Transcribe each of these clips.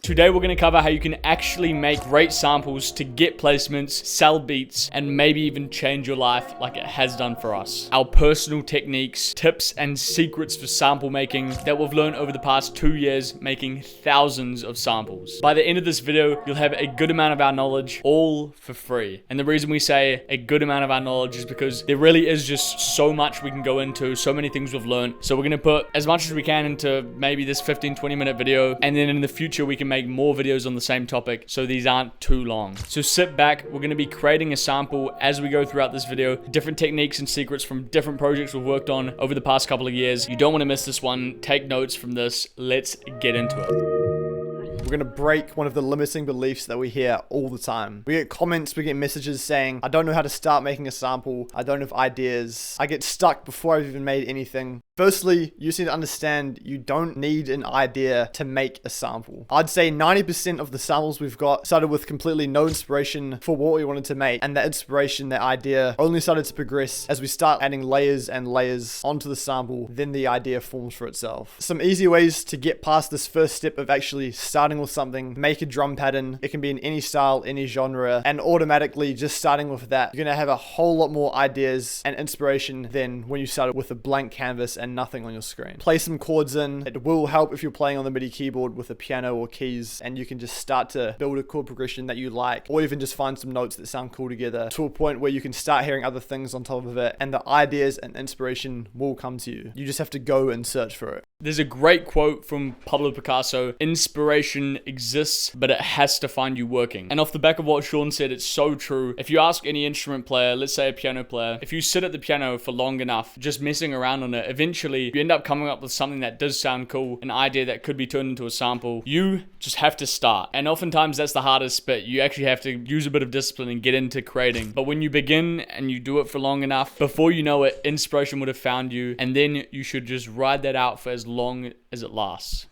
Today we're going to cover how you can actually make great samples to get placements, sell beats, and maybe even change your life like it has done for us. Our personal techniques, tips, and secrets for sample making that we've learned over the past 2 years making thousands of samples. By the end of this video, you'll have a good amount of our knowledge all for free. And the reason we say a good amount of our knowledge is because there really is just so much we can go into, so many things we've learned. So we're going to put as much as we can into maybe this 15-20 minute video, and then in the future we can make more videos on the same topic so these aren't too long. So sit back, we're going to be creating a sample as we go throughout this video, different techniques and secrets from different projects we've worked on over the past couple of years. You don't want to miss this one. Take notes from this. Let's get into it. We're going to break one of the limiting beliefs that we hear all the time. We get comments, we get messages saying, I don't know how to start making a sample. I don't have ideas. I get stuck before I've even made anything. Firstly, you just need to understand you don't need an idea to make a sample. I'd say 90% of the samples we've got started with completely no inspiration for what we wanted to make. And that inspiration, that idea only started to progress as we start adding layers and layers onto the sample. Then the idea forms for itself. Some easy ways to get past this first step of actually starting with something. Make a drum pattern. It can be in any style, any genre. And automatically just starting with that, you're going to have a whole lot more ideas and inspiration than when you started with a blank canvas and nothing on your screen. Play some chords in. It will help if you're playing on the MIDI keyboard with a piano or keys, and you can just start to build a chord progression that you like, or even just find some notes that sound cool together to a point where you can start hearing other things on top of it, and the ideas and inspiration will come to you. You just have to go and search for it. There's a great quote from Pablo Picasso: inspiration exists, but it has to find you working. And off the back of what Sean said, it's so true. If you ask any instrument player, let's say a piano player, if you sit at the piano for long enough, just messing around on it, eventually you end up coming up with something that does sound cool, an idea that could be turned into a sample. You just have to start. And oftentimes that's the hardest bit. You actually have to use a bit of discipline and get into creating. But when you begin and you do it for long enough, before you know it, inspiration would have found you, and then you should just ride that out for as long as it lasts.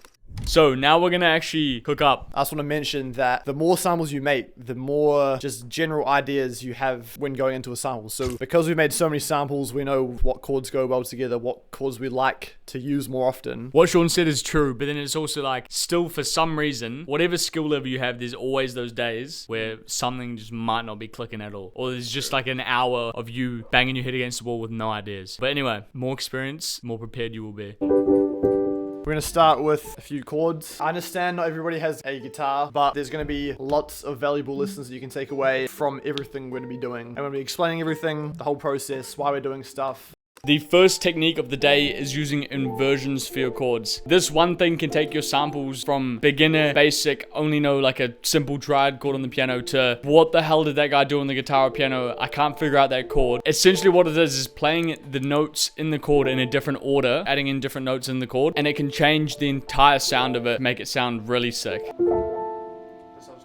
So now we're going to actually cook up. I just want to mention that the more samples you make, the more just general ideas you have when going into a sample. So because we made so many samples, we know what chords go well together, what chords we like to use more often. What Sean said is true, but then it's also like, still for some reason, whatever skill level you have, there's always those days where something just might not be clicking at all. Or there's just like an hour of you banging your head against the wall with no ideas. But anyway, more experience, more prepared you will be. We're going to start with a few chords. I understand not everybody has a guitar, but there's going to be lots of valuable lessons that you can take away from everything we're going to be doing. I'm going to be explaining everything, the whole process, why we're doing stuff. The first technique of the day is using inversions for your chords. This one thing can take your samples from beginner, basic, only know like a simple triad chord on the piano to what the hell did that guy do on the guitar or piano? I can't figure out that chord. Essentially what it is playing the notes in the chord in a different order, adding in different notes in the chord, and it can change the entire sound of it, make it sound really sick. That sounds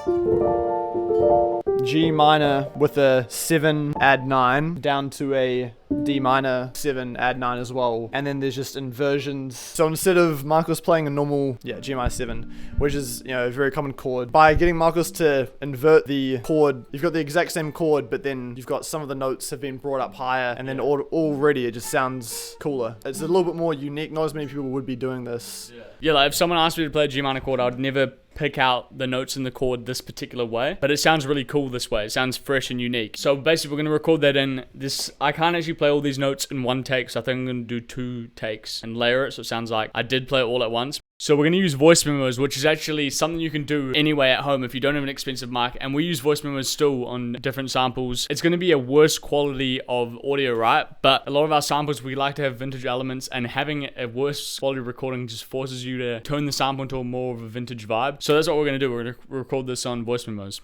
cool. G minor with a 7 add 9 down to a D minor 7 add 9 as well, and then there's just inversions. So instead of Marcus playing a normal G minor 7, which is a very common chord, by getting Marcus to invert the chord, you've got the exact same chord, but then you've got some of the notes have been brought up higher, and then already it just sounds cooler. It's a little bit more unique. Not as many people would be doing this. Yeah, like if someone asked me to play a G minor chord, I would never pick out the notes in the chord this particular way, but it sounds really cool this way. It sounds fresh and unique. So basically we're going to record that in this. I can't actually play all these notes in one take, so I think I'm going to do 2 takes and layer it so it sounds like I did play it all at once. So we're going to use voice memos, which is actually something you can do anyway at home if you don't have an expensive mic, and we use voice memos still on different samples. It's going to be a worse quality of audio, right? But a lot of our samples, we like to have vintage elements, and having a worse quality recording just forces you to turn the sample into a more of a vintage vibe. So that's what we're going to do. We're going to record this on voice memos.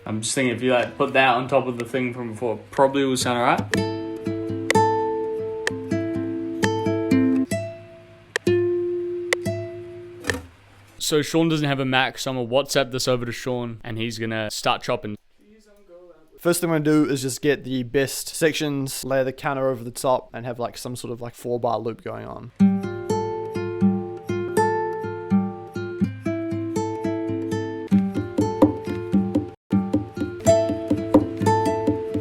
I'm just thinking if you like put that on top of the thing from before, probably will sound alright. So Sean doesn't have a Mac, so I'm gonna WhatsApp this over to Sean and he's gonna start chopping. First thing I'm going to do is just get the best sections, layer the counter over the top, and have like some sort of like 4-bar loop going on.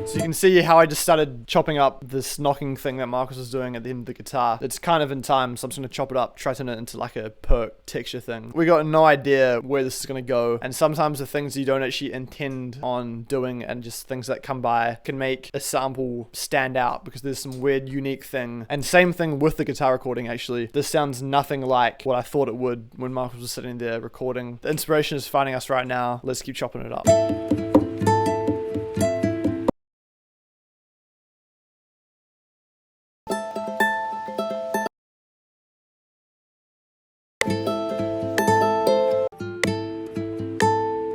So can see how I just started chopping up this knocking thing that Marcus was doing at the end of the guitar. It's kind of in time, so I'm just going to chop it up, try to turn it into like a perk texture thing. We got no idea where this is going to go, and sometimes the things you don't actually intend on doing and just things that come by can make a sample stand out because there's some weird, unique thing. And same thing with the guitar recording, actually. This sounds nothing like what I thought it would when Marcus was sitting there recording. The inspiration is finding us right now. Let's keep chopping it up.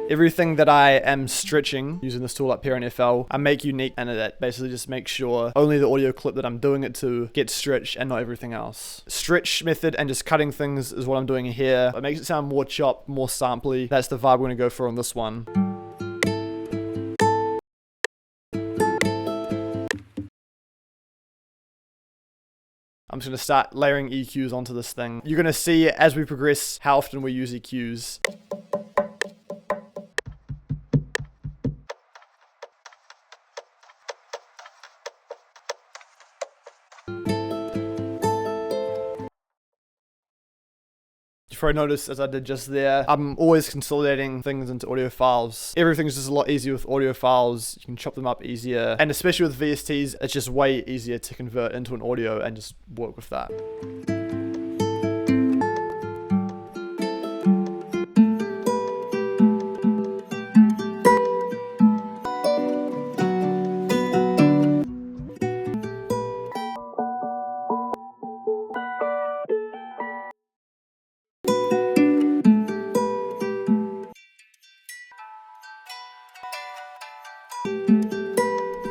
Everything that I am stretching using this tool up here in FL, I make unique, and that basically just makes sure only the audio clip that I'm doing it to gets stretched and not everything else. Stretch method and just cutting things is what I'm doing here. It makes it sound more chopped, more sampley. That's the vibe we're gonna go for on this one. I'm just gonna start layering EQs onto this thing. You're gonna see as we progress how often we use EQs. You probably noticed, as I did just there, I'm always consolidating things into audio files. Everything's just a lot easier with audio files. You can chop them up easier. And especially with VSTs, it's just way easier to convert into an audio and just work with that.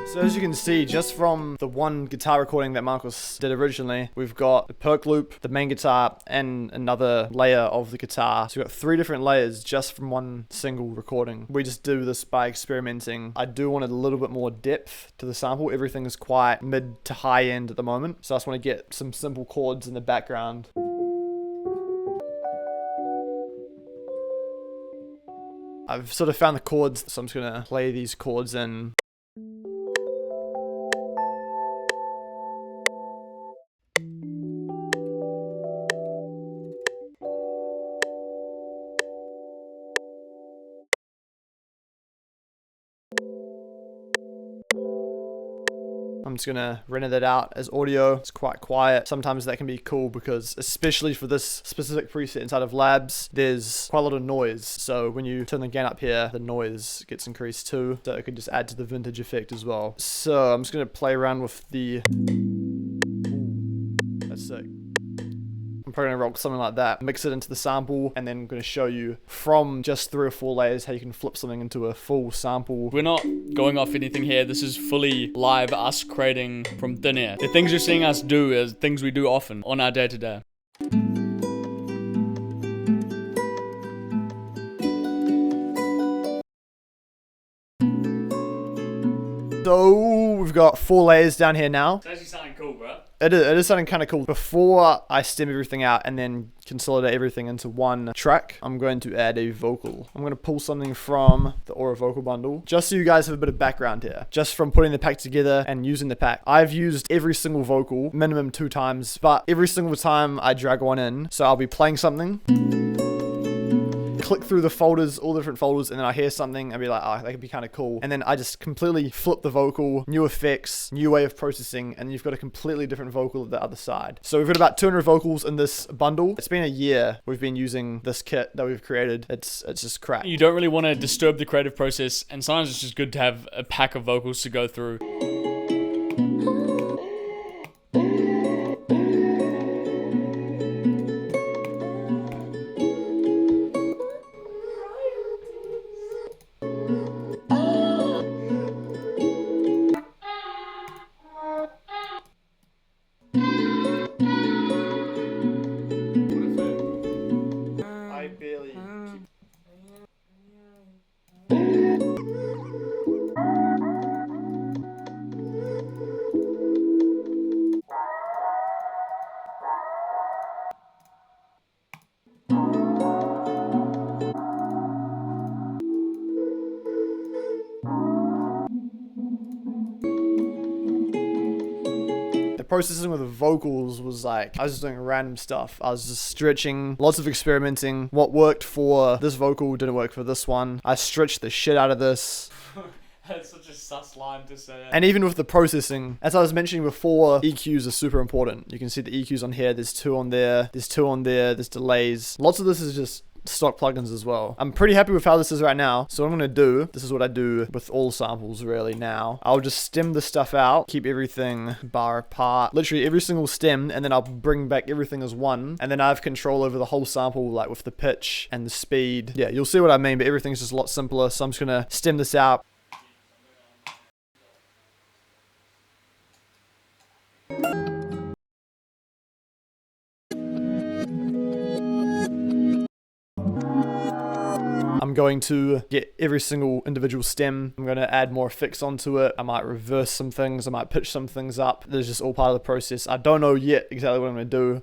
So as you can see, just from the one guitar recording that Marcus did originally, we've got the perk loop, the main guitar, and another layer of the guitar. So we've got 3 different layers just from one single recording. We just do this by experimenting. I do want a little bit more depth to the sample. Everything is quite mid to high end at the moment. So I just want to get some simple chords in the background. I've sort of found the chords, so I'm just going to play these chords in. I'm just gonna render that out as audio. It's quite quiet. Sometimes that can be cool because, especially for this specific preset inside of Labs, there's quite a lot of noise. So when you turn the gain up here, the noise gets increased too. So it could just add to the vintage effect as well. So I'm just gonna play around with the... Ooh, that's sick. I'm probably gonna rock something like that, mix it into the sample, and then I'm gonna show you from just 3 or 4 layers how you can flip something into a full sample. We're not going off anything here. This is fully live, us creating from thin air. The things you're seeing us do is things we do often on our day-to-day. So we've got 4 layers down here now. It's actually sounding cool, bro. It is something kind of cool. Before I stem everything out and then consolidate everything into one track, I'm going to add a vocal. I'm going to pull something from the Aura vocal bundle, just so you guys have a bit of background here. Just from putting the pack together and using the pack. I've used every single vocal, minimum 2 times, but every single time I drag one in. So I'll be playing something, click through the folders, all the different folders, and then I hear something and be like, oh, that could be kind of cool. And then I just completely flip the vocal, new effects, new way of processing, and you've got a completely different vocal at the other side. So we've got about 200 vocals in this bundle. It's been a year we've been using this kit that we've created. It's just crap. You don't really want to disturb the creative process, and sometimes it's just good to have a pack of vocals to go through. processing with the vocals was like, I was just doing random stuff. I was just stretching, lots of experimenting. What worked for this vocal didn't work for this one. I stretched the shit out of this. That's such a sus line to say. And even with the processing, as I was mentioning before, EQs are super important. You can see the EQs on here. There's 2 on there. There's 2 on there. There's delays. Lots of this is just stock plugins as well. I'm pretty happy with how this is right now. So what I'm going to do, this is what I do with all samples really now. I'll just stem the stuff out, keep everything bar apart, literally every single stem, and then I'll bring back everything as one. And then I have control over the whole sample, like with the pitch and the speed. Yeah, you'll see what I mean, but everything's just a lot simpler. So I'm just going to stem this out. I'm going to get every single individual stem. I'm going to add more effects onto it. I might reverse some things. I might pitch some things up. This is just all part of the process. I don't know yet exactly what I'm going to do.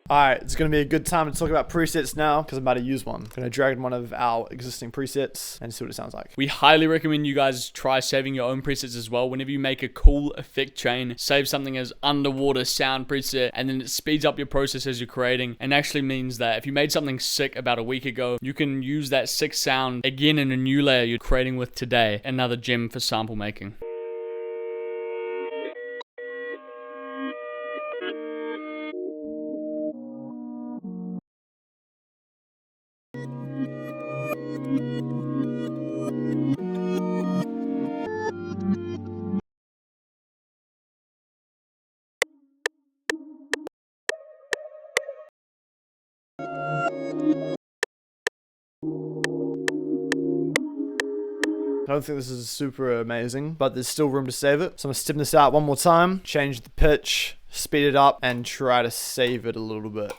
Alright, it's going to be a good time to talk about presets now because I'm about to use one. I'm going to drag in one of our existing presets and see what it sounds like. We highly recommend you guys try saving your own presets as well. Whenever you make a cool effect chain, save something as underwater sound preset, and then it speeds up your process as you're creating, and actually means that if you made something sick about a week ago, you can use that sick sound again in a new layer you're creating with today. Another gem for sample making. I don't think this is super amazing, but there's still room to save it. So I'm going to stem this out one more time, change the pitch, speed it up, and try to save it a little bit.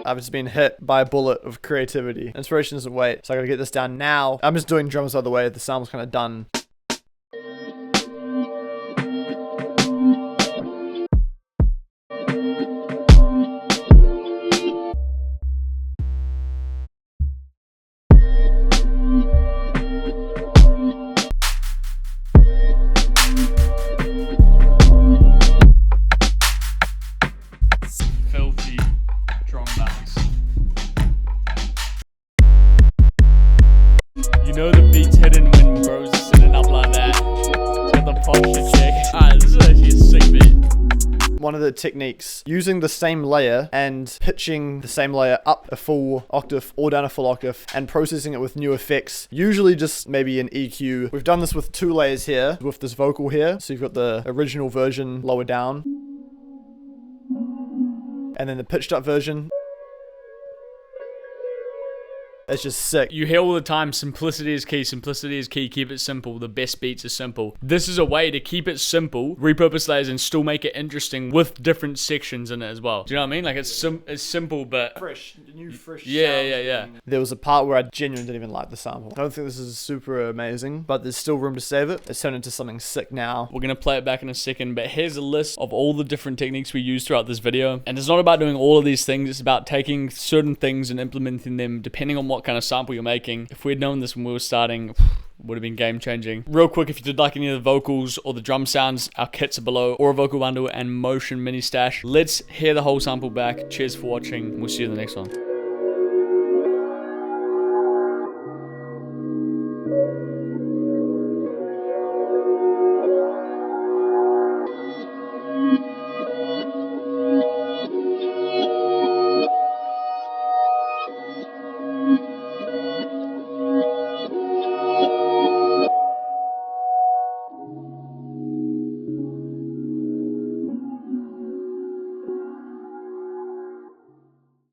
I've just been hit by a bullet of creativity. Inspiration doesn't wait, so I gotta get this down now. I'm just doing drums by the way, the sample's kind of done. Filthy drum backs. You know the beat's hidden when bro's sitting up like that. It's got the posture check. Alright, this is actually a sick beat. One of the techniques, using the same layer and pitching the same layer up a full octave or down a full octave and processing it with new effects, usually just maybe an EQ. We've done this with 2 layers here, with this vocal here. So you've got the original version lower down, and then the pitched up version. It's just sick. You hear all the time, simplicity is key, simplicity is key, keep it simple, the best beats are simple. This is a way to keep it simple, repurpose layers, and still make it interesting with different sections in it as well. Do you know what I mean? Like it's simple, but fresh, new fresh yeah. There was a part where I genuinely didn't even like the sample. I don't think this is super amazing, but there's still room to save it. It's turned into something sick now. We're gonna play it back in a second, but here's a list of all the different techniques we use throughout this video. And it's not about doing all of these things, it's about taking certain things and implementing them depending on what kind of sample you're making. If we'd known this when we were starting, would have been game changing. Real quick, if you did like any of the vocals or the drum sounds, our kits are below, or a vocal bundle and motion mini stash. Let's hear the whole sample back. Cheers for watching. We'll see you in the next one.